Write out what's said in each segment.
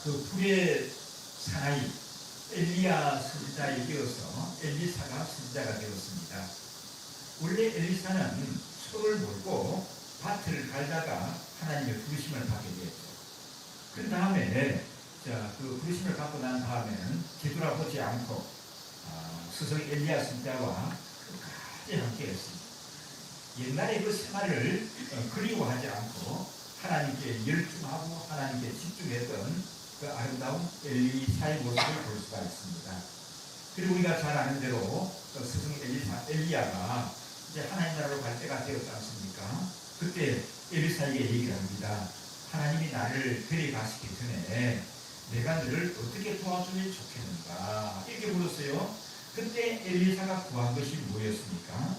그 불의 사나이 엘리야 선지자에 이어서 엘리사가 선지자가 되었습니다. 원래 엘리사는 소를 몰고 밭을 갈다가 하나님의 부르심을 받게 되었죠. 그 다음에 그 부르심을 받고 난 다음에는 뒤돌아보지 않고 스승 엘리야 선지자와 끝까지 함께했습니다. 옛날에 그 생활을 그리워하지 않고 하나님께 열중하고 하나님께 집중했던 그 아름다운 엘리사의 모습을 볼 수가 있습니다. 그리고 우리가 잘 아는 대로 스승 엘리야가 이제 하나님 나라로 갈 때가 되었지 않습니까? 그때 엘리사에게 얘기를 합니다. 하나님이 나를 데려가시기 전에 내가 너를 어떻게 도와주면 좋겠는가 이렇게 물었어요. 그때 엘리사가 구한 것이 뭐였습니까?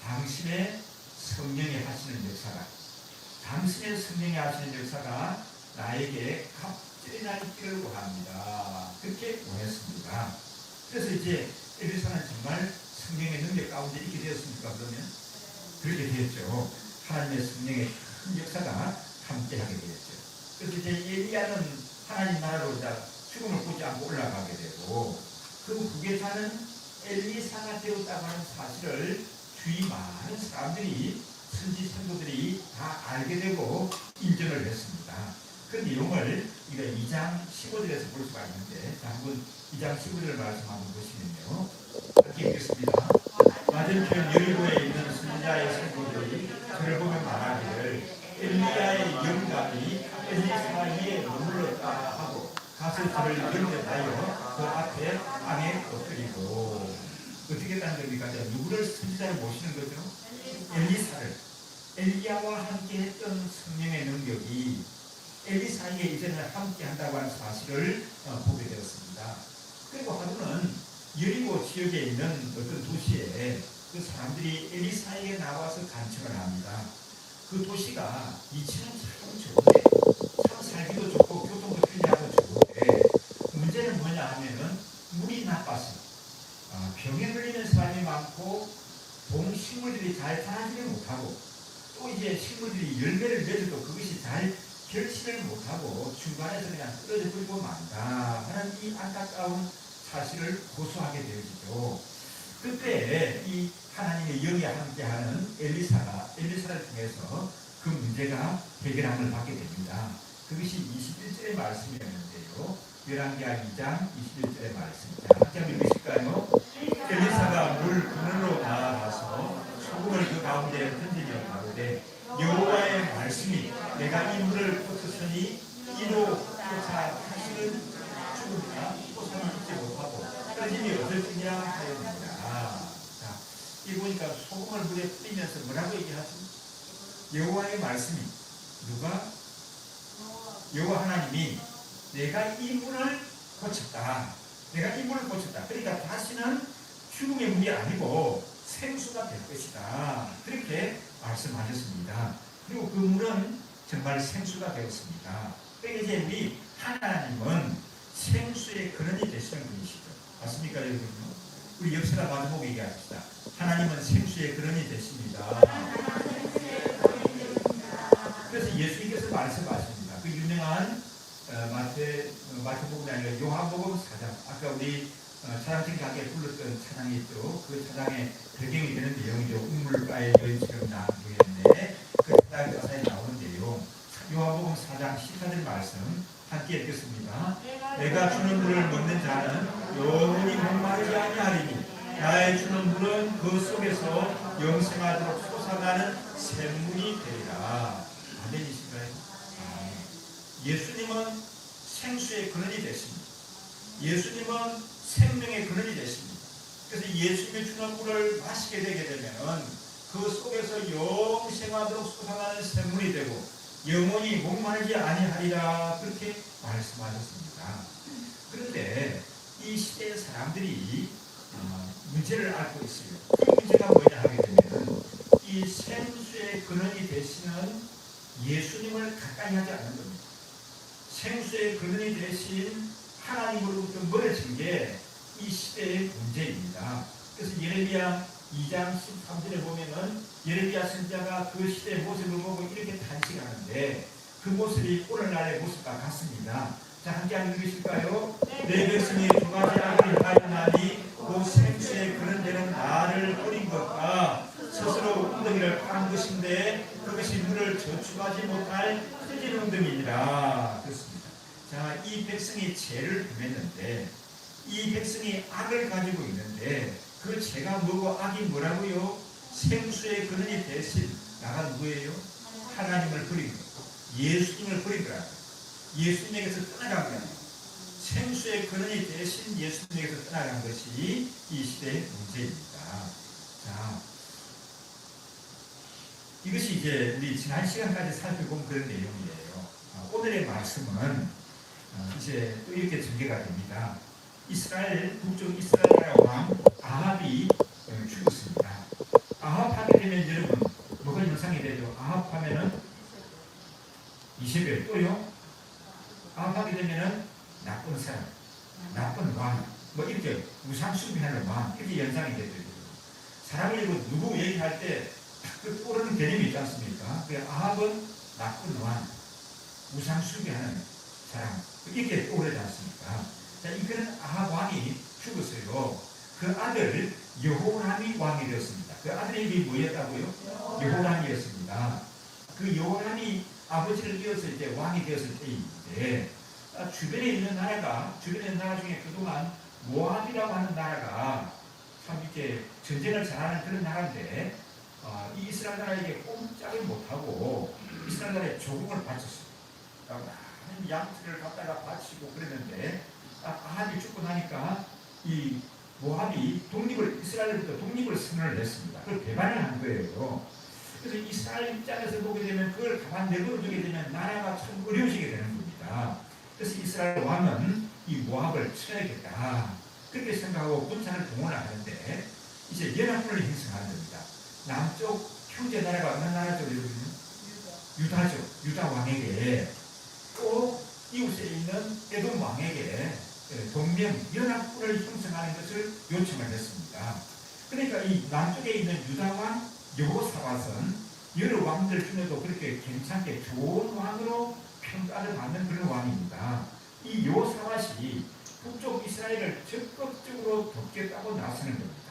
당신의 성령이 하시는 역사가, 당신의 성령이 하시는 역사가 나에게 갑자기 날 이끌고 합니다. 그렇게 원했습니다. 그래서 이제 엘리사는 정말 성령의 능력 가운데 있게 되었습니까? 그러면 그렇게 되었죠. 하나님의 성령의 큰 역사가 함께하게 되었죠. 그래서 이제 엘리야는 하나님 나라로 죽음을 보지 않고 올라가게 되고, 그 후계자는 엘리사가 되었다고 하는 사실을 주위 많은 사람들이, 선지 선도들이 다 알게 되고 인정을 했습니다. 그 내용을 우리가 2장 15절에서 볼 수가 있는데, 한번 2장 15절 말씀 한번 보시면요, 이렇게 읽겠습니다. 맞은편 여리고에 있는 선지자의 성도들이 저를 보며 말하기를 엘리야의 영감이 엘리사 위에 머물렀다 하고 가서 저를 연결하여 그 앞에 땅에 엎드리고. 어떻게 했다는 겁니까? 누구를 선지자를 모시는 거죠? 엘리사를. 엘리야와 함께 했던 성령의 능력이 엘리사에게 이제는 함께 한다고 하는 사실을 보게 되었습니다. 그리고 하루는 여리고 지역에 있는 어떤 도시에 그 사람들이 엘리사에게 나와서 간청을 합니다. 그 도시가 위치는 참 좋은데, 참 살기도 좋고 교통도 편리하고 좋은데, 문제는 뭐냐 하면은 물이 나빠서 병에 걸리는 사람이 많고 동식물들이 잘 자라지를 못하고, 또 이제 식물들이 열매를 맺어도 그것이 잘 결실을 못하고 중간에서 그냥 떨어져 버리고 만다 하는 이 안타까운 사실을 고소하게 되어지죠. 그때 이 하나님의 영이 함께하는 엘리사를 통해서 그 문제가 해결함을 받게 됩니다. 그것이 21절의 말씀이었는데요. 열왕기하 2장 21절의 말씀입니다. 함께 한번 읽으실까요? 엘리사가 물 그늘로 나아가서 소금을 그 가운데 던지며 가로되 여호와의 말씀이 내가 이 물을 꽂혔으니 이로 쫓아 다시는 죽으리라. 쫓아는 잊지 못하고 떨어짐이 없을지냐 하였느니라. 자, 이 보니까 소금을 물에 뿌리면서 뭐라고 얘기하죠? 여호와의 말씀이, 누가? 여호와 하나님이 내가 이 물을 고쳤다. 내가 이 물을 고쳤다. 그러니까 다시는 죽음의 물이 아니고 생수가 될 것이다. 그렇게 말씀하셨습니다. 그리고 그 물은 정말 생수가 되었습니다. 그러니까 이제 우리 하나님은 생수의 근원이 되시는 분이시죠. 맞습니까, 여러분? 우리 옆사람 마주보고 얘기합시다. 하나님은 생수의 근원이 되십니다. 그래서 예수님께서 말씀하십니다. 그 유명한 마태복음이 아니라 요한복음 4장, 아까 우리 찬양팀이 함께 불렀던 찬양이 있죠. 그 찬양의 배경이 되는 내용이죠. 우물가에 여인처럼 나누겠네. 그 찬양 가사에 나오는 내용. 요한복음 4장 14절 말씀 함께 읽겠습니다. 내가 주는 물을 먹는 자는 영원히 목마르지 아니하리니 나의 주는 물은 그 속에서 영생하도록 솟아나는 샘물이 되리라. 아멘이신가요? 예수님은 생수의 근원이 되십니다. 예수님은 생명의 근원이 되십니다. 그래서 예수님이 주는 물을 마시게 되게 되면 그 속에서 영생하도록 솟아나는 샘물이 되고 영원히 목마르지 아니하리라. 그렇게 말씀하셨습니다. 그런데 이 시대의 사람들이 문제를 앓고 있어요. 그 문제가 뭐냐 하게 되면 이 생수의 근원이 되시는 예수님을 가까이 하지 않는 겁니다. 생수의 근원이 되신 하나님으로부터 멀어진 게 이 시대의 문제입니다. 그래서 예레미야 2장 13절에 보면은 예레미야 선지자가 그 시대의 모습을 보고 이렇게 탄식하는데 그 모습이 오늘날의 모습과 같습니다. 자, 함께 한번 읽으실까요? 내 백성이 두 가지 악을 하였나니 곧 생수에 그런 데는 나를 뿌린 것과 스스로 웅덩이를 파는 것인데 그것이 물을 저축하지 못할 터진 웅덩이니라. 그렇습니다. 자, 이 백성이 죄를 범했는데 이 백성이 악을 가지고 있는데 그 죄가 뭐고 악이 뭐라고요? 생수의 근원이 대신 나가 누구예요? 하나님을 버린 것, 예수님을 버린 거라. 예수님에게서 떠나간 거야. 생수의 근원이 대신 예수님에게서 떠나간 것이 이 시대의 문제입니다. 자, 이것이 이제 우리 지난 시간까지 살펴본 그런 내용이에요. 오늘의 말씀은 이제 또 이렇게 전개가 됩니다. 이스라엘, 북쪽 이스라엘 왕 아합이 죽었습니다. 아합 하게 되면 여러분 뭐가 연상이 되죠? 아합 하면은 이세벨, 또요 아합 하게 되면은 나쁜 사람, 나쁜 왕, 뭐 이렇게 우상숭배하는 왕, 이렇게 연상이 되죠. 사람을 누구 얘기할 때 그 떠오르는 개념이 있지 않습니까? 그 아합은 나쁜 왕, 우상숭배하는 사람, 이렇게 떠오르지 않습니까? 자, 이거는 아합 왕이 죽었어요. 그 아들 여호람이 왕이 되었습니다. 그 아들의 이름이 뭐였다고요? 여호람이었습니다. 그 여호람이 아버지를 이었을 때 왕이 되었을 때인데 주변에 있는 나라 중에 그동안 모압이라고 하는 나라가 참 이렇게 전쟁을 잘하는 그런 나라인데 이 이스라엘 나라에게 꼼짝을 못하고 이스라엘 나라에 조공을 바쳤어요. 많은 양털을 갖다가 바치고 그랬는데 아합이 죽고 나니까 이 모압이 이스라엘부터 독립을 선언을 했습니다. 그걸 배반을 한 거예요. 그래서 이스라엘 입장에서 보게 되면 그걸 가만 내버려 두게 되면 나라가 참 어려워지게 되는 겁니다. 그래서 이스라엘 왕은 이 모압을 쳐야겠다. 그렇게 생각하고 군사를 동원을 하는데 이제 연합군을 형성하는 겁니다. 남쪽 형제 나라가 어느 나라죠? 유다죠. 유다 왕에게 또 이웃에 있는 에돔 왕에게 동맹 연합군을 형성하는 것을 요청을 했습니다. 그러니까 이 남쪽에 있는 유다 왕 여호사밧은 여러 왕들 중에도 그렇게 괜찮게 좋은 왕으로 평가를 받는 그런 왕입니다. 이 여호사밧이 북쪽 이스라엘을 적극적으로 돕겠다고 나서는 겁니다.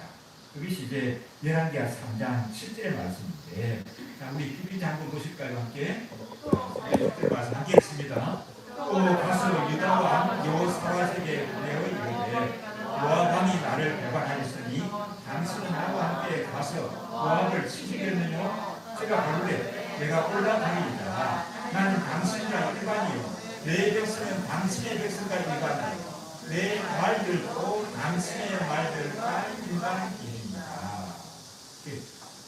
그것이 이제 열왕기하 3장 7절의 말씀인데, 자, 우리 PPT 한번 보실까요? 함께 7절 말씀 함께 했습니다. 또 가서 유다 왕 여호사밧에게 보내어 이르되 모압 왕이 나를 배반하였으니 당신은 나와 함께 가서 모압을 치시겠느냐? 제가 가로되 내가 올라가리이다. 나는 당신과 일반이요 내 백성은 당신의 백성과 일반이요 내 말들도 당신의 말들과 일반인입니다.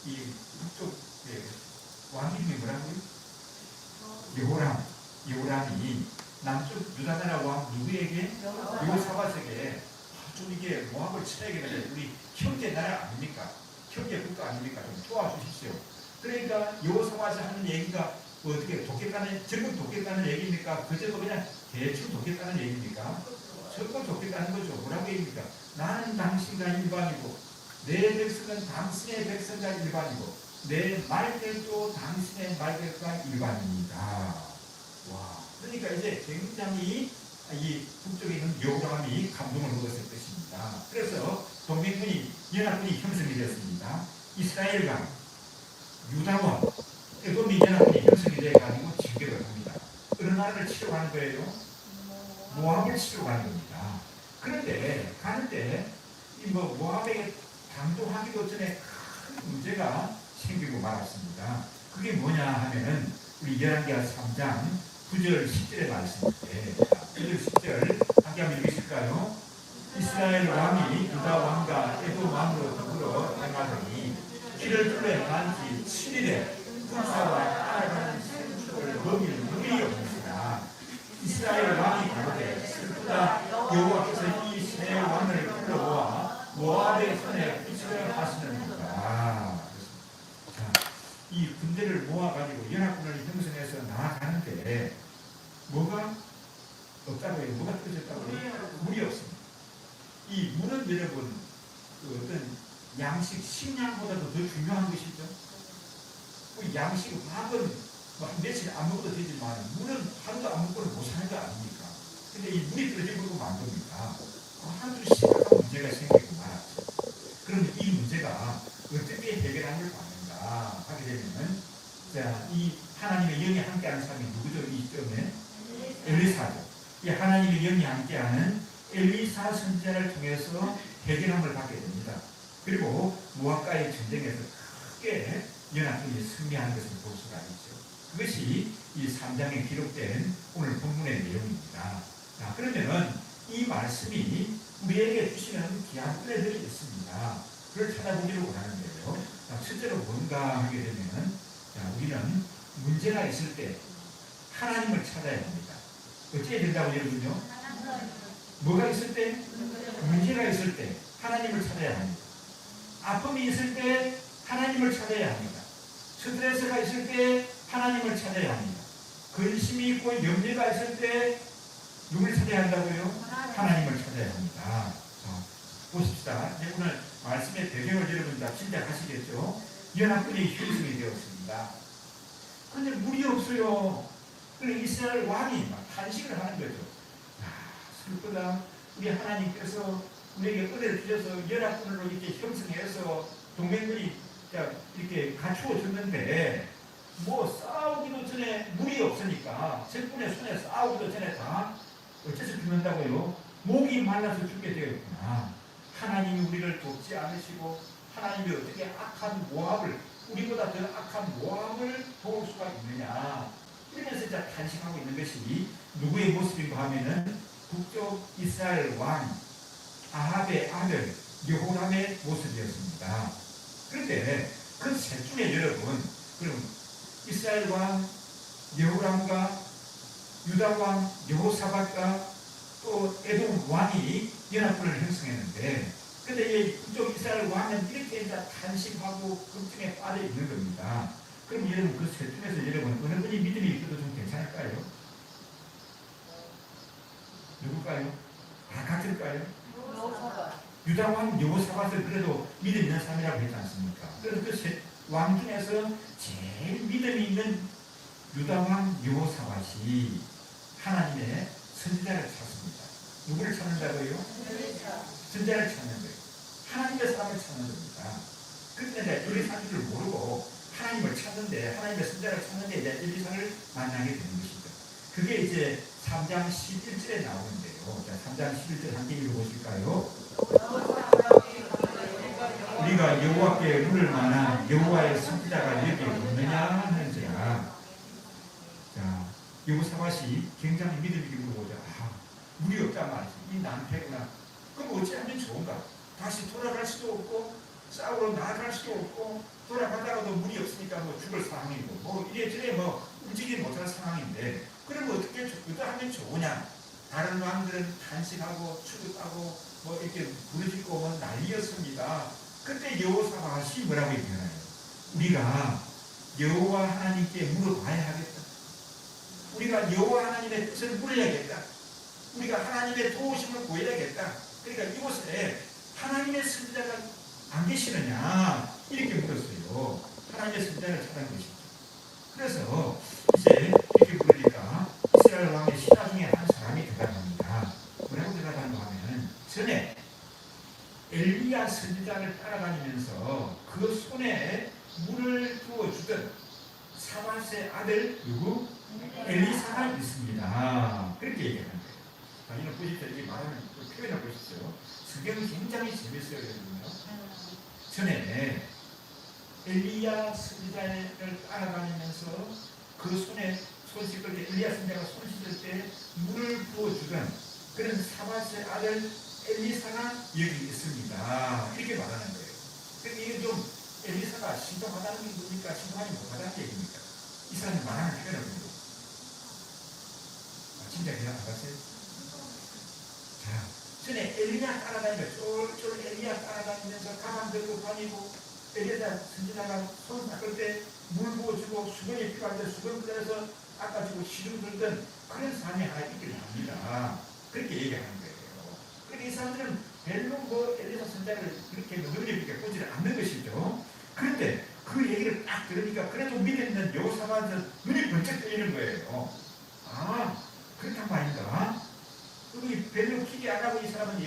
이 북쪽 왕 이름이 뭐라고요? 여호람이 남쪽 유다 나라 왕 누구에게? 여호사밧에게 좀 이게 모압을 쳐야겠는데 우리 형제 나라 아닙니까? 형제 국가 아닙니까? 좀 도와주십시오. 그러니까 여호사밧이 하는 얘기가 어떻게 적극 돕겠다는 얘기입니까? 그저도 그냥 대충 돕겠다는 얘기입니까? 적극 돕겠다는 거죠. 뭐라고 얘기입니까? 나는 당신과 일반이고 내 백성은 당신의 백성과 일반이고 내 말들도 당신의 말들과 일반입니다. 와, 그러니까 이제 굉장히 이 북쪽에 있는 여호람이 감동을 먹었을 것입니다. 그래서 동맹군이 연합군이 형성이 되었습니다. 이스라엘과 유다와 에돔이 연합군이 형성이 되어가지고 진격을 합니다. 어느 나라를 치러 가는 거예요? 모압을 치러 가는 겁니다. 그런데 가는데 이 모압에게 당도하기도 전에 큰 문제가 생기고 말았습니다. 그게 뭐냐 하면은 우리 열왕기하 3장 9절 10절의 말씀인데 9절 10절 함께 한번 읽으실까요? 이스라엘 왕이 유다 왕과 에돔 왕으로 더불어 행하더니 길을 둘러 행한 지 7일에 군사와 따라가는 생축을 먹일 물이 없으나 이스라엘 왕이 가로되 슬프다 여호와께서 이 세 왕을 불러모아 모압의 손에 붙이려 하시는구나. 이 군대를 모아가지고 연합군을 형성해서 나아가는데 뭐가 없다고요? 뭐가 떨어졌다고요? 물이 없습니다. 이 물은 여러분 그 어떤 양식, 식량보다도 더 중요한 것이죠. 그 양식, 밥은 며칠 안 먹어도 되지만 물은 하루도 안 먹고는 못 사는 거 아닙니까? 근데 이 물이 떨어지고 만 겁니다. 한두 심각한 문제가 생기고 말았죠. 그럼 이 문제가 어떻게 해결함을 받는가 하게 되면은, 자, 이 하나님의 영이 함께하는 사람이 누구죠? 이 시점에 엘리사죠. 이 하나님의 영이 함께하는 엘리사 선지자를 통해서 해결함을 받게 됩니다. 그리고 모압과의 전쟁에서 크게 연합군이 승리하는 것을 볼 수가 있죠. 그것이 이 3장에 기록된 오늘 본문의 내용입니다. 자, 그러면은 이 말씀이 우리에게 주시는 귀한 은혜들이 있습니다. 그걸 찾아보기를 원하는데요. 자, 첫째로 뭔가 하게 되면은, 자, 우리는 문제가 있을 때 하나님을 찾아야 합니다. 어떻게 된다고 여러분요? 뭐가 있을 때? 문제가 있을 때 하나님을 찾아야 합니다. 아픔이 있을 때 하나님을 찾아야 합니다. 스트레스가 있을 때 하나님을 찾아야 합니다. 근심이 있고 염려가 있을 때 누굴 찾아야 한다고요? 하나님을 찾아야 합니다. 자, 보십시다. 이제 오늘 말씀의 배경을 여러분 다 짐작하시겠죠? 연합군이 형성이 되었습니다. 그런데 물이 없어요. 그래서 이스라엘 왕이 막 탄식을 하는 거죠. 슬프다. 우리 하나님께서 우리에게 은혜를 주셔서 연합군으로 이렇게 형성해서 동맹군이 이렇게 갖추어 줬는데, 뭐 싸우기도 전에 물이 없으니까 적군의 손에 싸우기도 전에 다 어째서 죽는다고요? 목이 말라서 죽게 되었구나. 하나님이 우리를 돕지 않으시고 하나님이 어떻게 악한 모압을, 우리보다 더 악한 모압을 도울 수가 있느냐, 이러면서 이제 탄식하고 있는 것이 누구의 모습인가 하면은 북쪽 이스라엘 왕 아합의 아들 여호람의 모습이었습니다. 그런데 그 셋 중에 여러분, 그럼 이스라엘 왕 여호람과 유다 왕 여호사밧과 또 에돔 왕이 연합군을 형성했는데, 근데 이 북쪽 이스라엘 왕은 이렇게 이제 탄식하고 걱정에 빠져 있는 겁니다. 그럼 여러분 그 셋 중에서 여러분 어느 분이 믿음이 있어도 좀 괜찮을까요? 누굴까요? 다 같을까요? 유다 왕 여호사밧을 그래도 믿음 있는 사람이라고 했지 않습니까? 그래서 그 왕 중에서 제일 믿음이 있는 유다 왕 여호사밧이 하나님의 선지자를 찾습니다. 누구를 찾는다고요? 선지자를 찾는 거예요. 하나님의 사람을 찾는 겁니다. 그런데 엘리사인 줄 모르고 하나님을 찾는데, 하나님의 선지자를 찾는데 이제 엘리사를 만나게 되는 것이죠. 그게 이제 3장 11절에 나오는데요. 자, 3장 11절 함께 읽어보실까요? 우리가 여호와께 물을 만한 여호와의 선지자가 여기 없느냐 하는지라. 자, 여호사밧이 굉장히 믿음 있게 물어보죠. 물이 없단 말이지. 이 낭패구나. 그럼 어찌하면 좋은가? 다시 돌아갈 수도 없고 싸우러 나아갈 수도 없고, 돌아가다가도 물이 없으니까 뭐 죽을 상황이고, 뭐 이래저래 뭐 움직이지 못할 상황인데, 그러면 어떻게 하면 좋으냐? 다른 왕들은 탄식하고 추격하고 뭐 이렇게 부르짖고 뭐 난리였습니다. 그때 여호사밧이 뭐라고 얘기하나요? 우리가 여호와 하나님께 물어봐야 하겠다. 우리가 여호와 하나님의 뜻을 물어야겠다. 우리가 하나님의 도우심을 구해야겠다. 그러니까 이곳에 하나님의 선지자가 안 계시느냐, 이렇게 물었어요. 하나님의 선지자를 찾은 것이죠. 그래서 이제 이렇게 물으니까 이스라엘 왕의 신하 중에 한 사람이 대답합니다. 뭐라고 대답하는가 하면, 전에 엘리야 선지자를 따라다니면서 그 손에 물을 부어주던 사밧의 아들 누구? 엘리사가 있습니다. 그렇게 얘기하는 거예요. 자, 이거 보십시오. 이 말하는 표현을 보십시오. 성경은 굉장히 재밌어요. 여러분요. 전에 엘리야 선지자를 따라다니면서 그 손에 손 씻을 때, 엘리야 선지자가 손 씻을 때 물을 부어주던 그런 사밧의 아들 엘리사가 여기 있습니다. 이렇게 말하는 거예요. 그런데 이게 좀 엘리사가 신통하다는 게 뭡니까? 신통하지 못하다는 얘기입니까? 이 사람이 말하는 표현을 보고. 진짜 그냥 알았어요? 자, 전에 엘리야 따라다니면서 쫄쫄 엘리야 따라다니면서 가방 들고 다니고, 엘리야 선지자가 손 닦을 때 물 부어주고, 수건이 필요할 때 수건 끓여서 닦아주고 시중 들던 그런 사람이 하나 있긴 합니다. 그렇게 얘기하는 거예요. 그런데 이 사람들은 별로 뭐 엘리사 선지자를 그렇게 능력 있게 보지를 않는 것이죠. 그런데 그 얘기를 딱 들으니까 그래도 믿음 있는 여호사밧은 눈이 번쩍 뜨이는 거예요. 그렇단 말인가?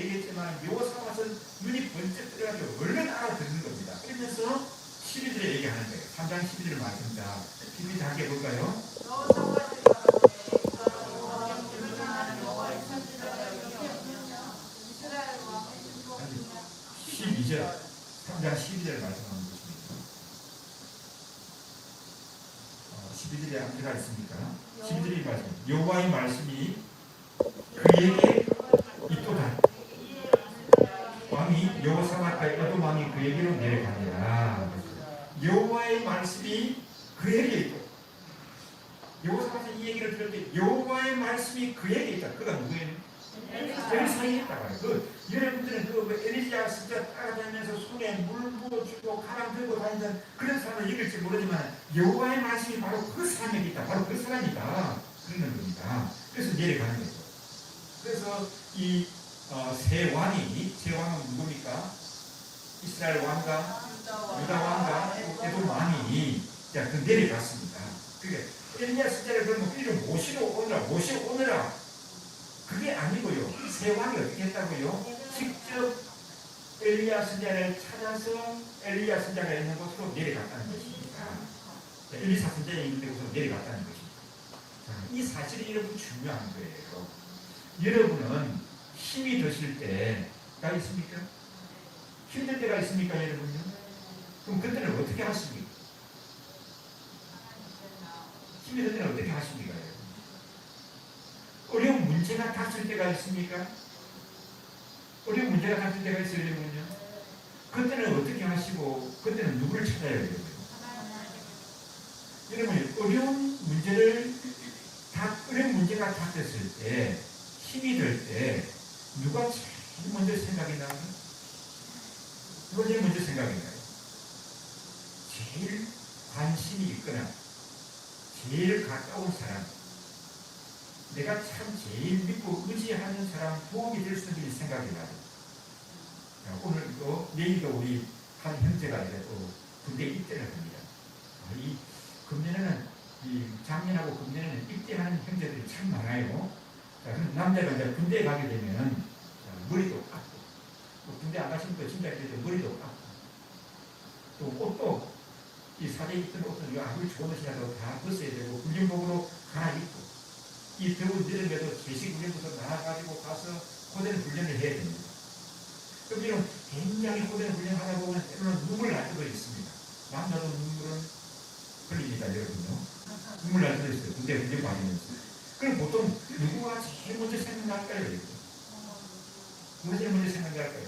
얘기했지만 여호사밧은 눈이 번쩍 뜨가지고 얼른 알아듣는 겁니다. 그러면서 12절에 얘기하는 거예요. 3장 12절 말씀입니다. 비비 다 함께 볼까요? 12절, 3장 12절 말씀하는 것입니다. 12절에 앞에가 있습니까? 12절이 말씀. 여호와의 말씀이 그에게 있도다. 왕이 여호사밧과 에돔 왕이 그에게로 내려가니라. 여호와의 말씀이 그에게 있고, 여호사밧은 이 얘기를 들을 때 여호와의 말씀이 그에게 있다. 그가 누구예요? 엘리사에 있다고요. 여러분들은 엘리야 진짜 따라다니면서 손에 물 부어주고 가방 들고 다니던 그런 사람을 읽을지 모르지만 여호와의 말씀이 바로 그 사람에게 있다. 바로 그 사람이다. 그러는 겁니다. 그래서 내려가는 거죠. 그래서 이 세 왕은 누굽니까? 이스라엘 왕과 유다 왕과 에돔 왕이 그 내려갔습니다. 그게 엘리야 선지자를 그러면 이를 모시러 오느라 그게 아니고요. 세 왕이 어떻게 했다고요? 직접 엘리야 선지자를 찾아서 엘리야 선지자가 있는 곳으로 내려갔다는 것입니다. 엘리사 선지자가 있는 곳으로 내려갔다는 것입니다. 이 사실이 여러분 중요한 거예요. 여러분은 힘이 드실 때가 있습니까? 힘들 때가 있습니까, 여러분요? 그럼 그때는 어떻게 하십니까? 힘이 들 때는 어떻게 하십니까, 여러분? 어려운 문제가 닥칠 때가 있습니까? 어려운 문제가 닥칠 때가 있어요, 여러분요? 그때는 어떻게 하시고, 그때는 누구를 찾아야 돼요? 여러분, 어려운 문제가 닥쳤을 때, 힘이 들 때, 누가 제일 먼저 생각이 나요? 누가 제일 먼저 생각이 나요? 제일 관심이 있거나, 제일 가까운 사람, 내가 참 제일 믿고 의지하는 사람, 도움이 될 수 있는 생각이 나요. 오늘도, 내일도 우리 한 형제가 이제 또 군대에 입대를 합니다. 이 금년에는, 작년하고 금년에는 입대하는 형제들이 참 많아요. 남자가 이제 군대에 가게 되면 머리도 깎고, 또 군대 안 가시면 또 진짜 머리도 깎고, 또 옷도 이 사대에 입던 옷은 아무리 좋은 옷이라도 다 벗어야 되고, 훈련복으로 갈아입고, 이 더운 여름에도 제식 훈련부터 나와가지고 가서 고된 훈련을 해야 됩니다. 그럼 굉장히 고된 훈련하다 보면 때로는 눈물 날 때도 있습니다. 남자도 눈물은 흘립니다, 여러분요. 눈물 날 때도 있어요. 군대 훈련 받으면서. 그럼 보통 누구가 제일 먼저 생각할까요? 누가 제일 먼저 생각할까요?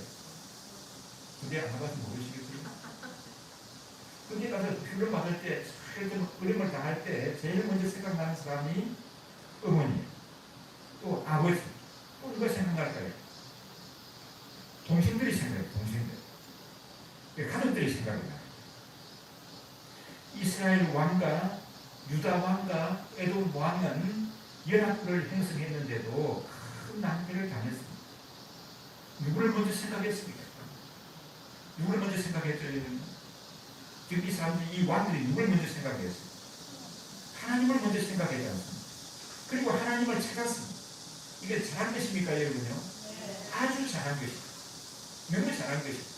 군대 안 가봐서 모르시겠어요? 군대 가서 훈련 받을 때, 좀 어려움을 당할 때 제일 먼저 생각나는 사람이 어머니, 또 아버지, 또 누가 생각날까요? 동생들이 생각해요. 동생들. 가족들이 생각이 나요. 이스라엘 왕과 유다 왕과 에돔 왕은 연합을 형성했는데도 큰 난제를 당했습니다. 누구를 먼저 생각했습니까? 누구를 먼저 생각했죠? 지금 이 사람들이, 이 왕들이 누구를 먼저 생각했어요? 하나님을 먼저 생각하지 않습니다. 그리고 하나님을 찾았습니다. 이게 잘한 것입니까, 여러분요? 네. 아주 잘한 것입니다. 너무 잘한 것입니다.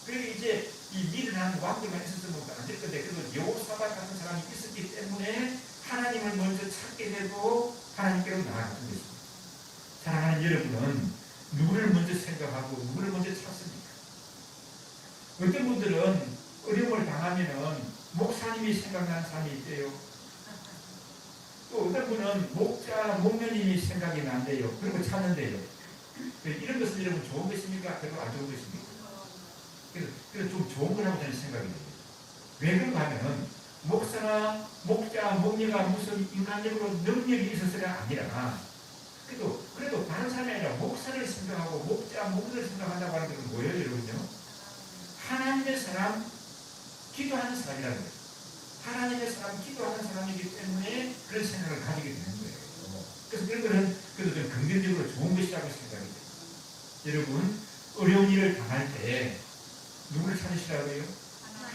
그리고 이제 이 미련한 왕들만 있었으면 안 될 건데, 그래도 여호사밧 같은 사람이 있었기 때문에 하나님을 먼저 찾게 되고 하나님께로 나아가는 것입니다. 사랑하는 여러분은 누구를 먼저 생각하고 누구를 먼저 찾습니까? 어떤 분들은 어려움을 당하면은 목사님이 생각나는 사람이 있대요. 또 어떤 분은 목사님이 생각이 난대요. 그런 거 찾는데요. 이런 것은 여러분 좋은 것입니까? 별로 안 좋은 것입니까? 그래서 좀 좋은 거라고 저는 생각이 돼요. 왜 그런가 하면 목사나 목녀가 무슨 인간적으로 능력이 있어서가 아니라 그래도 다른 사람이 아니라 목사를 생각하고 목녀를 생각한다고 하는 것은 뭐예요, 여러분요? 하나님의 사람, 기도하는 사람이라는 거예요. 하나님의 사람, 기도하는 사람이기 때문에 그런 생각을 가지게 되는 거예요. 그래서 그런 거는 그래도 좀 긍정적으로 좋은 것이라고 생각이 돼요. 여러분, 어려운 일을 당할 때 누구를 찾으시라고요?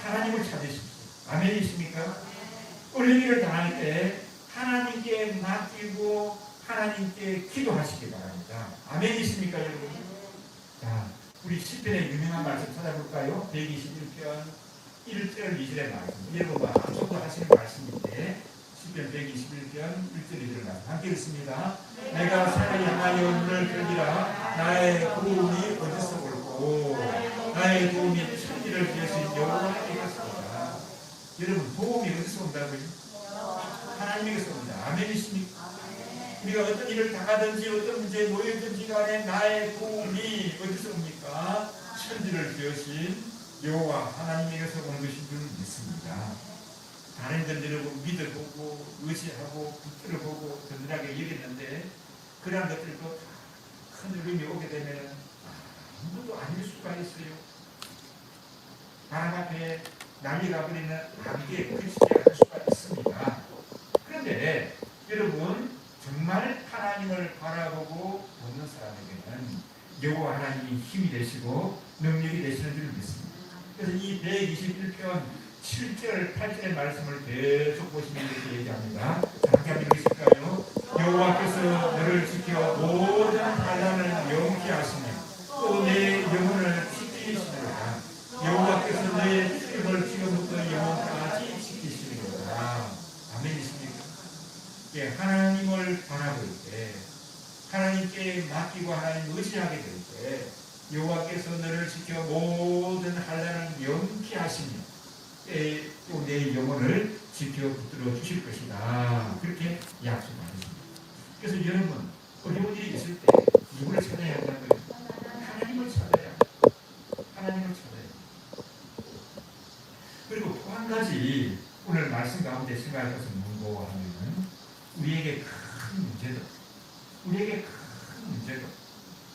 하나님을 찾으십시오. 아멘이십니까? 어려운 일을 당할 때 하나님께 맡기고 하나님께 기도하시기 바랍니다. 아멘이십니까, 여러분? 자, 우리 시편의 유명한 말씀 찾아볼까요? 121편 1절 2절의 말씀. 여러분과 암송도 하시는 말씀인데 시편 121편 1절 2절의 말씀 함께 읽습니다. 내가 산을 향하여 눈을 들리라. 나의 도움이 어디서 올고 나의 도움이 천지를 지으신 여호와께로소이다. 여러분, 도움이 어디서 온다고요? 하나님에게서 온다. 아멘이십니까? 우리가 어떤 일을 당하든지 어떤 문제에 놓여든지 간에 나의 도움이 어디서 옵니까? 천지를 지으신 여호와 하나님에게서 오는 것인 줄 믿습니다. 다른 것들을 믿어보고 의지하고 붙들어 보고 든든하게 여겼는데 그러한 것들도 큰 어려움이 오게 되면 아무것도 아닐 수가 있어요. 바람 앞에 난리가 버리는 안개에 그치지 않을 수가 있습니다. 그런데 여러분, 정말 하나님을 바라보고 보는 사람에게는 여호와 하나님이 힘이 되시고 능력이 되시는 줄 믿습니다. 그래서 이 121편 7절 8절의 말씀을 계속 보시면 이렇게 얘기합니다. 함께 한번 읽으실까요? 여호와께서 너를 지켜 모든 환난을 영케 하시며 또 내 영혼을 지키시리로다. 여호와께서 내 죽음을 지금부터 영원까지 지키시리로다. 아멘이십니까? 예, 하나님을 바라볼 때, 하나님께 맡기고 하나님 의지하게 될 때, 여호와께서 너를 지켜 모든 환난을 영케 하시며 또 내 영혼을 지켜 붙들어 주실 것이다. 그렇게 약속하십니다. 그래서 여러분, 어려운 일이 있을 때 누구를 찾아야 한다고요? 하나님을 찾아야 합니다. 하나님을 찾아야 합니다. 그리고 또 한 가지 오늘 말씀 가운데 생각할 것은 뭔고 하면은 우리에게 큰 문제도, 우리에게 큰 문제도,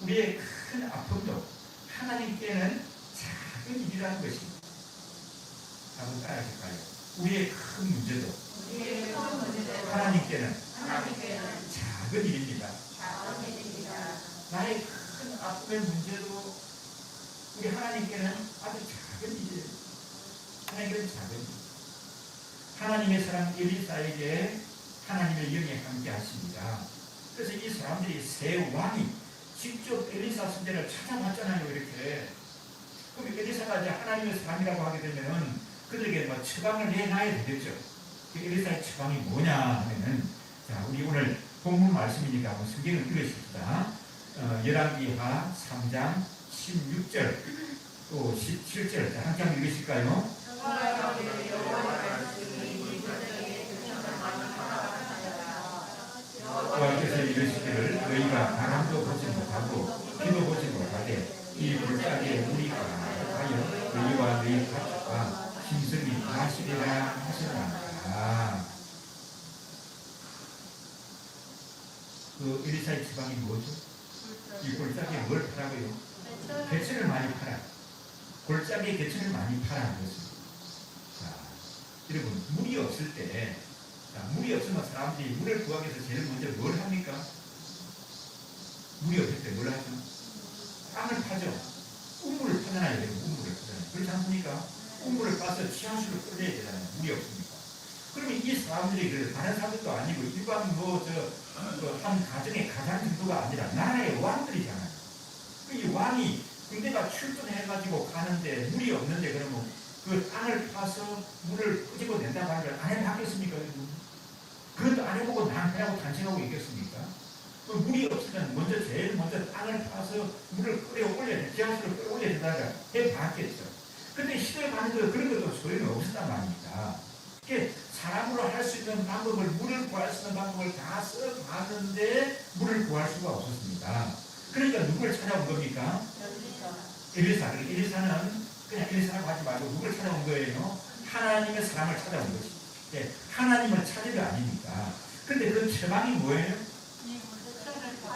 우리의 큰 아픔도 하나님께는 작은 일이라는 것입니다. 한번 따라하실까요? 우리의 큰 문제도 하나님께는 작은 일입니다. 나의 큰 아픔의 문제도 우리 하나님께는 아주 작은 일이에요. 하나님께는 작은 일. 하나님의 사람 엘리사에게 하나님의 영이 함께 하십니다. 그래서 이 사람들이 세 왕이 직접 엘리사 선지자를 찾아봤잖아요. 이렇게. 그럼 엘리사가 이제 하나님의 사람이라고 하게 되면 그들에게 뭐 처방을 내놔야 되겠죠. 그 엘리사의 처방이 뭐냐 하면은, 자, 우리 오늘 본문 말씀이니까 한번 성경을 읽으십시다. 열왕기하 3장 16절 또 17절. 자, 함께 한번 읽으실까요? 여호와께서 이르시기를 너희가 바람도 보지 못하고 비도 보지 못하게 이 불가게 우리가 하여 너희와 너희 가족과 힘쓰기 하시리라 하시나이다. 그 엘리사의 지방이 뭐죠? 이 골짜기에 뭘 파라고요? 개천을 많이 팔아. 골짜기에 개천을 많이 파라는 것입니다. 자, 여러분, 물이 없을 때, 자, 물이 없으면 사람들이 물을 구하기 위해서 제일 먼저 뭘 합니까? 물이 없을 때 뭘 하죠? 땅을 파죠. 우물을 파잖아요. 우물을 파잖아요. 그렇지 않습니까? 우물을 파서 치하수를 끓여야 되잖아요. 물이 없으니까. 그러면 이 사람들이 다른 사람들도 아니고 일반 한 가정의 가장 정도가 아니라 나라의 왕들이잖아요. 이 왕이 군대가 출전해가지고 가는데 물이 없는데 그러면 그 땅을 파서 물을 끄집어 낸다고 하는 걸 안 해봤겠습니까? 그것도 안 해보고 난패하고 단식하고 있겠습니까? 그 물이 없으면 제일 먼저 땅을 파서 물을 끌어올려야 돼. 지하수를 끌어올려야 된다고 해봤겠죠. 근데 시대에 가는데 그런 것도 소용이 없었단 말입니다. 사람으로 할 수 있는 방법을, 물을 구할 수 있는 방법을 다 써봤는데 물을 구할 수가 없었습니다. 그러니까 누구를 찾아온 겁니까? 엘리사. 엘리사는 그냥 엘리사라고 하지 말고 누구를 찾아온 거예요? 하나님의 사람을 찾아온 것입니다. 예, 하나님을 찾을 게 아닙니까? 근데 그 처방이 뭐예요?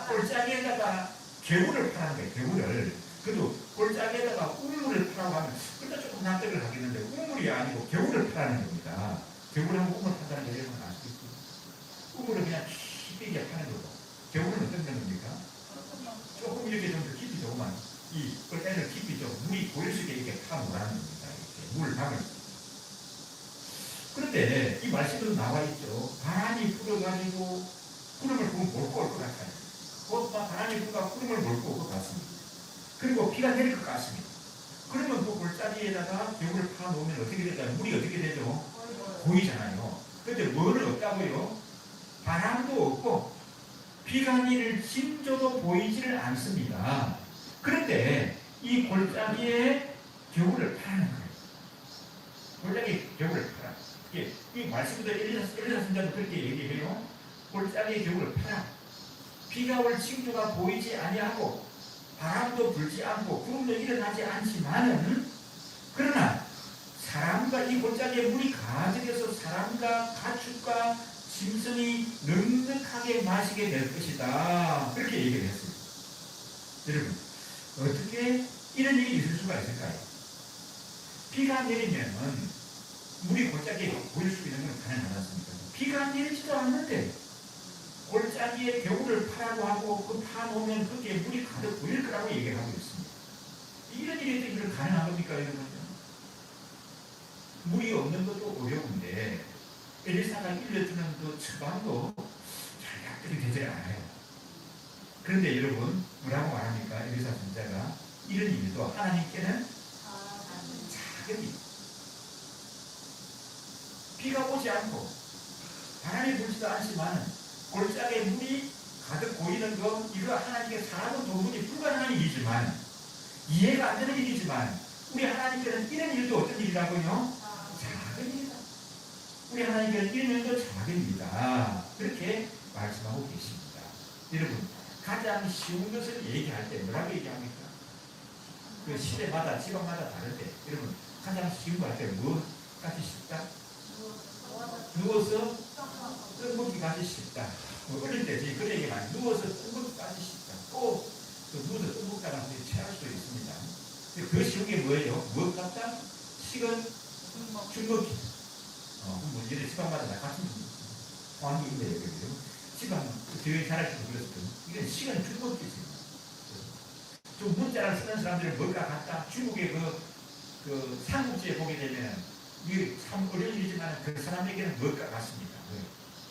골짜기에다가 개울을 파는 거예요. 개울을. 그래도 골짜기에다가 우물을 파라고 하면 그때 조금 납득을 하겠는데 우물이 아니고 개울을 파라는 겁니다. 개울하고 우물 판다는 게 여러분 아시겠어요? 우물을 그냥 깊이 파는 거고 개울은 어떤 겁니까? 조금 이렇게 좀 더 깊이 조금만 이 골짜기를 깊이 좀 물이 보일 수 있게 이렇게 파놓으라는 겁니다. 이렇게 물을 담을. 그런데 이 말씀도 나와 있죠. 바람이 불어가지고 구름을 보면 몰고 올 것 같아요. 곧 바람이 불어가 구름을 몰고 올 것 같습니다. 그리고 비가 내릴 것 같습니다. 그러면 그 골짜기에다가 겨울을 파놓으면 어떻게 될까요? 물이 어떻게 되죠? 고이잖아요. 근데 뭐는 없다고요? 바람도 없고 비가 내릴 징조도 보이지를 않습니다. 그런데 이 골짜기에 겨울을 파는 거예요. 골짜기에 겨울을 파라. 이 말씀도 엘리사 선자도 그렇게 얘기해요. 골짜기에 겨울을 파라. 비가 올 징조가 보이지 아니하고 바람도 불지 않고 구름도 일어나지 않지만은, 그러나 사람과 이 골짜기에 물이 가득해서 사람과 가축과 짐승이 넉넉하게 마시게 될 것이다. 그렇게 얘기를 했습니다. 여러분, 어떻게 이런 일이 있을 수가 있을까요? 비가 내리면 물이 골짜기에 보일 수 있는 건 가능하지 않습니까? 비가 내리지도 않는데 골짜기에 겨울을 파라고 하고 그 파놓으면 거기에 물이 가득 보일 거라고 얘기를 하고 있습니다. 이런 일이 어떻게 가능한 겁니까, 여러분? 물이 없는 것도 어려운데 엘리사가 일러주는 그 처방도 잘 약들이 되질 않아요. 그런데 여러분, 뭐라고 말합니까? 엘리사 선자가 이런 일도 하나님께는 작은 일. 비가 오지 않고 바람이 불지도 않지만 골짜기에 물이 가득 고이는 거, 이거 하나님께 사람은 도무지 불가능한 일이지만, 이해가 안 되는 일이지만, 우리 하나님께는 이런 일도 어떤 일이라고요? 작은 일이다. 우리 하나님께는 이런 일도 작은 일이다. 그렇게 말씀하고 계십니다. 여러분, 가장 쉬운 것을 얘기할 때 뭐라고 얘기합니까? 그 시대마다, 지방마다 다른데, 여러분, 가장 쉬운 거 할 때 뭐 같이 쉽다? 누워서 떡볶이 같이 쉽다. 어릴 때 그런 얘기 많이, 누워서 떡볶이 같이 쉽다. 꼭 누워서 떡볶이 같이 취할 수도 있습니다. 그 쉬운 게 뭐예요? 무엇 같다? 식은 줄먹기. 뭐 이런 지방마다 다 같은 관계 있는데, 지방 교회 잘할지도 그랬을 이건 식은 줄먹기지. 좀 문자를 쓰는 사람들은 뭘까 같다. 중국의 그 삼국지에 보게 되면 이게 참 어려운 일이지만 그 사람에게는 뭘까 같습니다.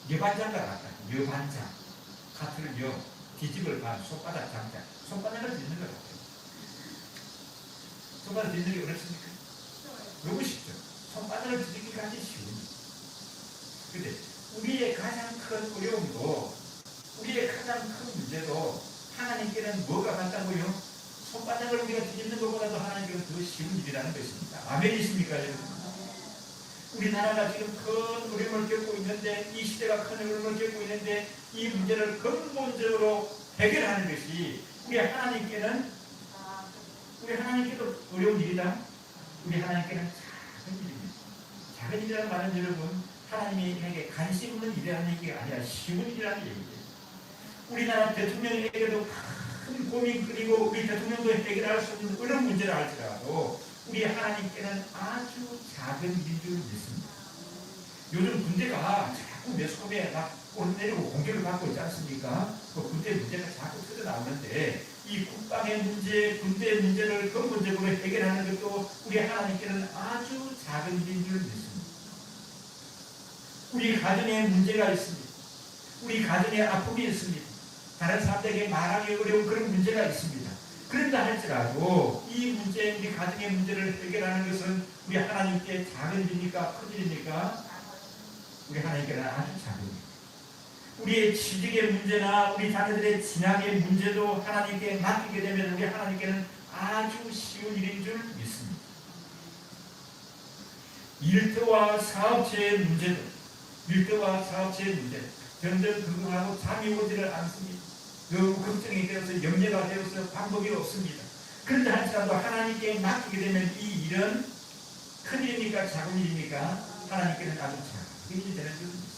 여반장과 같다. 여반장. 카트를 여, 뒤집을 반, 손바닥 장자. 손바닥을 딛는 것 같아요. 손바닥 딛는 게 어렵습니까? 너무 쉽죠. 손바닥을 뒤집기까지 쉬운 일. 근데 우리의 가장 큰 어려움도, 우리의 가장 큰 문제도 하나님께는 뭐가 같다고요? 손바닥을 우리가 뒤집는 것보다도 하나님께는 더 쉬운 일이라는 것입니다. 아멘이십니까, 여러분? 우리나라가 지금 큰 어려움을 겪고 있는데, 이 시대가 큰 어려움을 겪고 있는데, 이 문제를 근본적으로 해결하는 것이 우리 하나님께는, 우리 하나님께도 어려운 일이다. 우리 하나님께는 작은 일입니다. 작은 일이라는 말은 여러분, 하나님에게 관심 없는 일이라는 얘기가 아니라 쉬운 일이라는 얘기예요. 우리나라 대통령에게도 큰 고민, 그리고 우리 대통령도 해결할 수 없는 어려운 문제를 할지라도 우리 하나님께는 아주 작은 일인 줄 믿습니다. 요즘 군대가 자꾸 매스컴에 막 오르내리고 공격을 받고 있지 않습니까? 그 군대 문제가 자꾸 터져 나오는데, 이 국방의 문제, 군대의 문제를 근본적으로 해결하는 것도 우리 하나님께는 아주 작은 일인 줄 믿습니다. 우리 가정에 문제가 있습니다. 우리 가정에 아픔이 있습니다. 다른 사람들에게 말하기 어려운 그런 문제가 있습니다. 그런다 할지라도 이 문제, 우리 가정의 문제를 해결하는 것은 우리 하나님께 작은 일입니까? 큰 일입니까? 우리 하나님께는 아주 작은 일. 우리의 취직의 문제나 우리 자녀들의 진학의 문제도 하나님께 맡기게 되면 우리 하나님께는 아주 쉬운 일인 줄 믿습니다. 일터와 사업체의 문제도, 일터와 사업체의 문제, 점점 긍긍하고 잠이 오지를 않습니다. 너무 걱정이 되어서 염려가 되어서 방법이 없습니다. 그런데 할지라도 하나님께 맡기게 되면 이 일은 큰 일입니까? 작은 일입니까? 하나님께는 아주 작은 일이 되는 줄 믿습니다.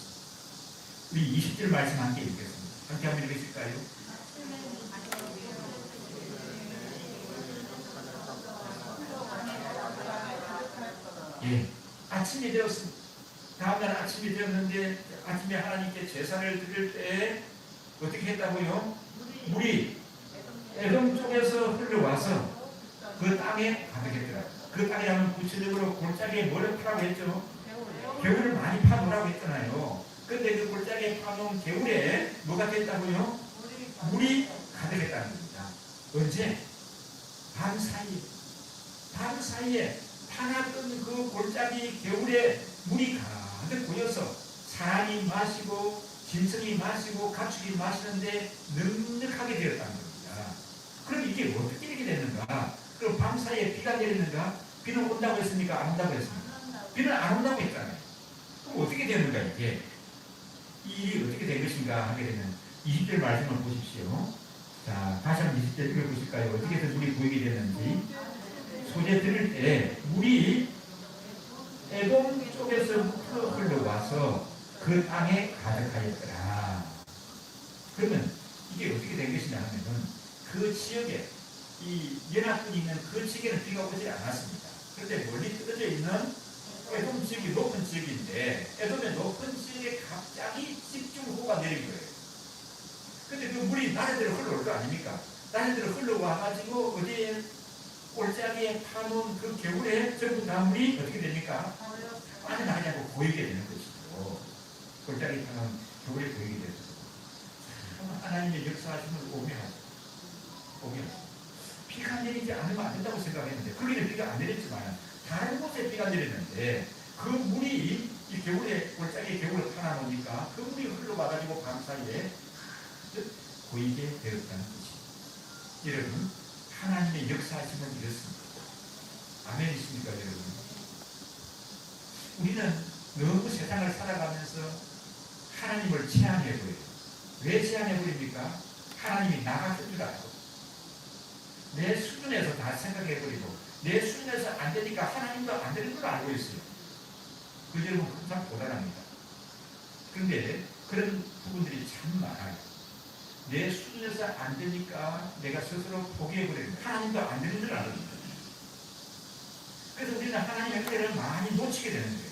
우리 20절 말씀 함께 읽겠습니다. 함께 한번 읽으실까요? 예, 아침이 되었습니다. 다음날 아침이 되었는데, 아침에 하나님께 제사를 드릴 때 어떻게 했다고요? 물이 에돔 쪽에서 흘러와서 그 땅에 가득했더라. 그 땅이라면 구체적으로 골짜기에 뭐를 파라고 했죠? 겨울을 많이 파놓으라고 했잖아요. 근데 그 골짜기에 파놓은 겨울에 뭐가 됐다고요? 물이 가득했다는 겁니다. 언제? 밤 사이에 타놨던 그 골짜기 겨울에 물이 가득 고여서 사람이 마시고 짐승이 마시고 가축이 마시는데 넉넉하게 되었다는 겁니다. 그럼 이게 어떻게 이렇게 됐는가? 그럼 밤 사이에 비가 내리는가? 비는 온다고 했습니까? 안 온다고 했습니까? 비는 안 온다고 했잖아요. 그럼 어떻게 되는가 이게? 이 일이 어떻게 된 것인가 하게 되면 20절 말씀을 보십시오. 자, 다시 한번 20절 읽어보실까요? 어떻게 해서 물이 고이게 됐는지. 소재 들을 때 물이 에돔 쪽에서부터 흘러와서 그 땅에 가득하였더라. 그러면 이게 어떻게 된 것이냐 하면은 그 지역에 이 연합군이 있는 그 지역에는 비가 오지 않았습니다. 그런데 멀리 떨어져 있는 에돔 지역이 높은 지역인데 에돔의 높은 지역에 갑자기 집중호우가 내린 거예요. 근데 그 물이 나래대로 흘러올 거 아닙니까? 나래대로 흘러와가지고 어디에 골짜기에 파놓은 그 겨울에 전부 다 물이 어떻게 됩니까? 빠져나가냐고 고이게 되는 것이죠. 골짜기 파놓은 겨울에 고이게 되는 것이죠. 하나님의 역사하심을 오묘하죠. 비가 내리지 않으면 안 된다고 생각했는데 거기는 비가 안 내렸지만 다른 곳에 비가 내렸는데 그 물이 이 겨울에 골짜기에 겨울에 파놔놓으니까 그 물이 흘러와가지고 밤 사이에 고이게 되었다는 것입니다. 여러분, 하나님의 역사하심은 이렇습니다. 아멘이십니까, 여러분? 우리는 너무 세상을 살아가면서 하나님을 제한해버려요. 왜 제한해버립니까? 하나님이 나갔을 줄 알고 내 수준에서 다 생각해버리고 내 수준에서 안 되니까 하나님도 안 되는 걸 알고 있어요. 그 여러분 항상 고단합니다. 그런데 그런 부분들이 참 많아요. 내 수준에서 안 되니까 내가 스스로 포기해버려요. 하나님도 안 되는 줄 알거든요. 그래서 우리는 하나님의 은혜를 많이 놓치게 되는 거예요.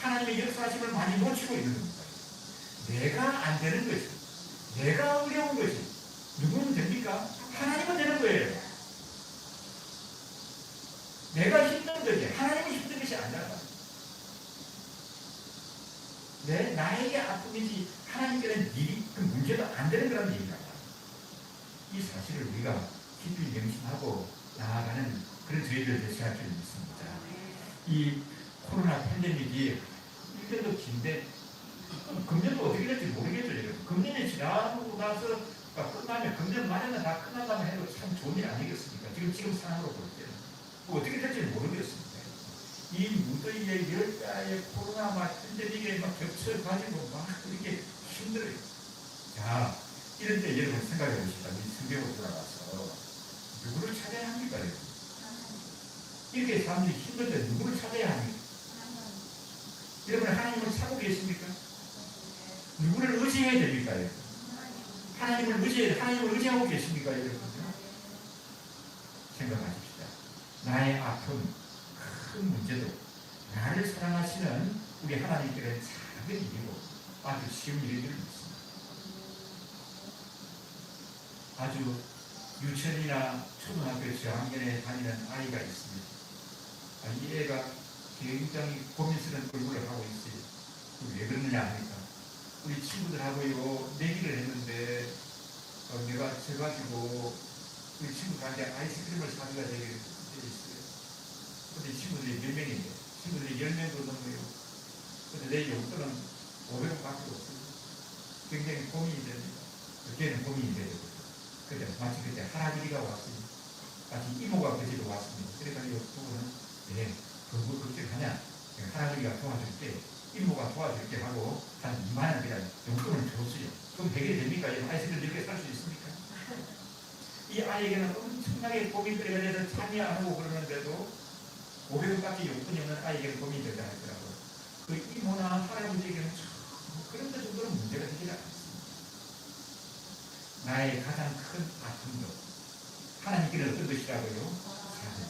하나님의 역사하심을 많이 놓치고 있는 겁니다. 내가 안 되는 것이, 내가 어려운 것이 누구는 됩니까? 하나님은 되는 거예요. 내가 힘든 것이 하나님은 힘든 것이 아니라 나에게 아픔이지 하나님께는 일이 그 문제도 안 되는 거라는 얘기가 이 사실을 우리가 깊이 명심하고 나아가는 그런 저희들 되셔야 할 줄 믿습니다. 이 코로나 팬데믹이 1년도 긴데 금년도 어떻게 될지 모르겠죠. 여러분. 금년이 지나고 나서 끝나면 금년 말에는 다 끝난다면 해도 참 좋은 일 아니겠습니까? 지금 상황으로 볼 때는 어떻게 될지 모르겠습니다. 이 무더위에 열대야에 코로나 팬데믹에 겹쳐가지고 막 이렇게 힘들어요. 자, 이런 때 여러분 생각해 보십시다. 이 성경으로 돌아가서 누구를 찾아야 합니까? 여러분? 이렇게 사람들이 힘든데 누구를 찾아야 합니까? 여러분 하나님을 찾고 계십니까? 누구를 의지해야 됩니까? 여러분? 하나님을 의지하고 계십니까? 여러분? 생각하십시다. 나의 아픔, 큰 문제도 나를 사랑하시는 우리 하나님께는 작은 일이고 아주 쉬운 일인 줄 믿습니다. 아주 유치원이나 초등학교 저학년에 다니는 아이가 있습니다. 이 애가 굉장히 고민스러운 얼굴을 하고 있어요. 왜 그러느냐 하니까 우리 친구들하고요 내기를 했는데 내가 져가지고 우리 친구들한테 아이스크림을 사기가 되어 있어요. 근데 친구들이 몇 명인데 친구들이 10명도 넘어요. 근데 내 용돈은 500원밖에 없어요. 굉장히 고민이 됩니다. 걔는 고민이 되죠. 근데 마치 그때 할아버지가 왔습니다. 마치 이모가 그 집에 왔습니다. 그러니까 이 부부는 그걸 걱정하냐? 할아버지가 도와줄게, 이모가 도와줄게 하고 한 2만 원 그냥 용돈을 줬어요. 그럼 해결이 됩니까? 아이스크림 이렇게 살 수 있습니까? 이 아이에게는 엄청나게 고민거리가 돼서 참여 안 하고 그러는데도 500원밖에 용돈이 없는 아이에게는 고민이 된다 하더라고요. 그 이모나 할아버지에게는 그런 데 정도는 문제가 되지 않습니다. 나의 가장 큰 아픔도 하나님께는 어떤 것이라고요? 사실.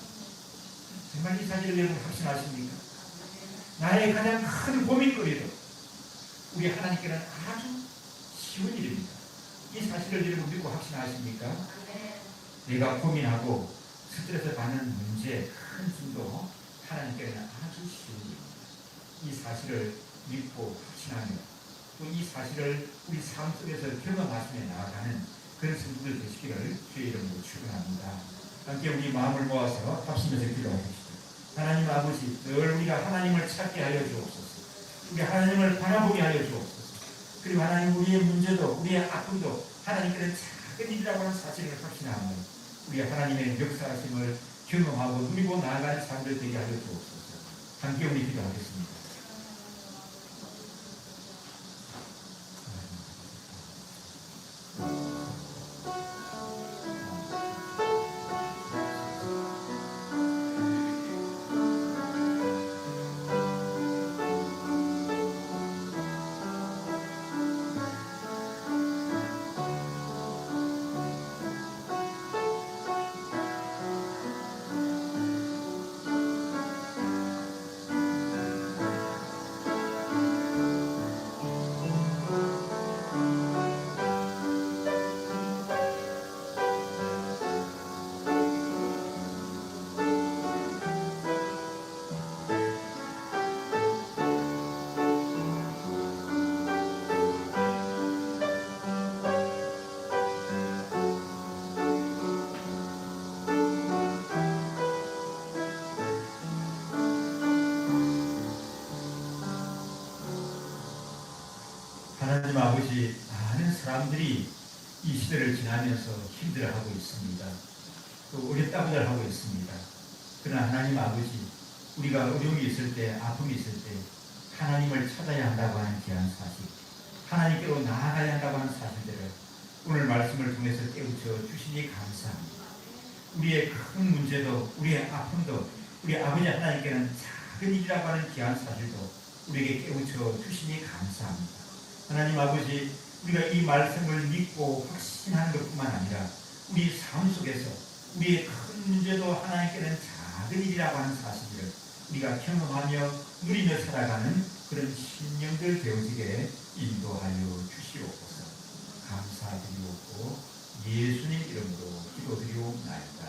정말 이 사실을 여러분 확신하십니까? 나의 가장 큰 고민거리도 우리 하나님께는 아주 쉬운 일입니다. 이 사실을 여러분 믿고 확신하십니까? 내가 고민하고 스트레스 받는 문제 큰 짐도 하나님께는 아주 쉬운 일입니다. 이 사실을 믿고 확신하며 또 이 사실을 우리 삶 속에서 경험하시며 나아가는 그런 성도들 되시기를 주의 이름으로 축원합니다. 함께 우리 마음을 모아서 합심해서 기도하십시오. 하나님 아버지, 늘 우리가 하나님을 찾게 하여 주옵소서. 우리 하나님을 바라보게 하여 주옵소서. 그리고 하나님 우리의 문제도 우리의 아픔도 하나님께는 작은 일이라고 하는 사실을 확신하며 우리 하나님의 역사하심을 경험하고 누리고 나아가는 삶을 되게 하여 주옵소서. 함께 우리 기도하겠습니다. 하나님 아버지, 많은 사람들이 이 시대를 지나면서 힘들어하고 있습니다. 또 어렵다고들 하고 있습니다. 그러나 하나님 아버지, 우리가 어려움이 있을 때, 아픔이 있을 때 하나님을 찾아야 한다고 하는 귀한 사실, 하나님께로 나아가야 한다고 하는 사실들을 오늘 말씀을 통해서 깨우쳐 주시니 감사합니다. 우리의 큰 문제도, 우리의 아픔도 우리 아버지 하나님께는 작은 일이라고 하는 귀한 사실도 우리에게 깨우쳐 주시니 감사합니다. 하나님 아버지, 우리가 이 말씀을 믿고 확신하는 것뿐만 아니라 우리 삶 속에서 우리의 큰 문제도 하나님께는 작은 일이라고 하는 사실을 우리가 경험하며 누리며 살아가는 그런 신령들 되어지게 인도하여 주시옵소서. 감사드리옵고 예수님 이름으로 기도드리옵나이다.